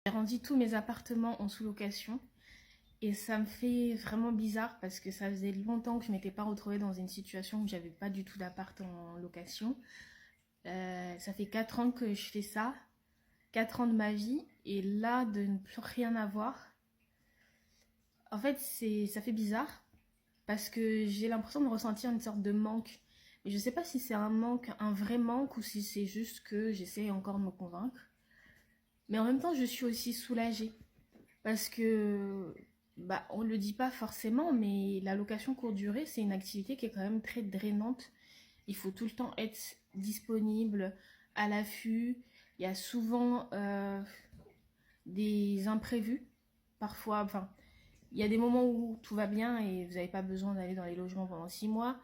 J'ai rendu tous mes appartements en sous-location et ça me fait vraiment bizarre parce que ça faisait longtemps que je m'étais pas retrouvée dans une situation où j'avais pas du tout d'appart en location. Ça fait 4 ans que je fais ça, 4 ans de ma vie, et là de ne plus rien avoir, en fait ça fait bizarre parce que j'ai l'impression de ressentir une sorte de manque. Mais je sais pas si c'est un manque, un vrai manque, ou si c'est juste que j'essaie encore de me convaincre. Mais en même temps, je suis aussi soulagée. Parce que, bah, on le dit pas forcément, mais la location courte durée, c'est une activité qui est quand même très drainante. Il faut tout le temps être disponible, à l'affût. Il y a souvent des imprévus. Parfois, enfin, il y a des moments où tout va bien et vous n'avez pas besoin d'aller dans les logements pendant 6 mois.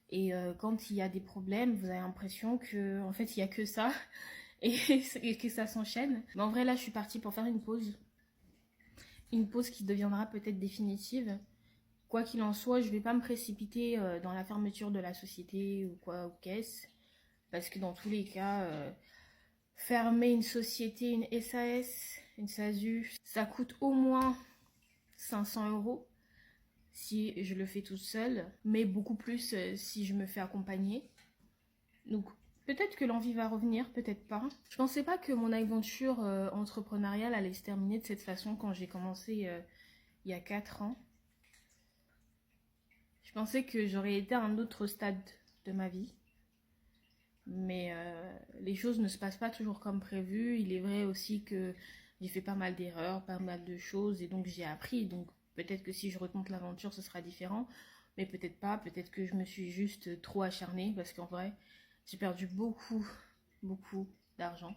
Et quand il y a des problèmes, vous avez l'impression que, en fait, il n'y a que ça et, et que ça s'enchaîne. Mais en vrai, là, je suis partie pour faire une pause. Une pause qui deviendra peut-être définitive. Quoi qu'il en soit, je ne vais pas me précipiter dans la fermeture de la société ou quoi ou qu'est-ce. Parce que dans tous les cas, fermer une société, une SAS, une SASU, ça coûte au moins 500 € si je le fais toute seule, mais beaucoup plus si je me fais accompagner. Donc peut-être que l'envie va revenir, peut-être pas. Je pensais pas que mon aventure entrepreneuriale allait se terminer de cette façon quand j'ai commencé il y a 4 ans. Je pensais que j'aurais été à un autre stade de ma vie. Mais les choses ne se passent pas toujours comme prévu. Il est vrai aussi que j'ai fait pas mal d'erreurs, pas mal de choses, et donc j'ai appris. Donc peut-être que si je recompte l'aventure, ce sera différent. Mais peut-être pas. Peut-être que je me suis juste trop acharnée parce qu'en vrai, j'ai perdu beaucoup, beaucoup d'argent.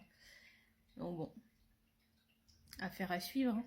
Donc bon, affaire à suivre, hein.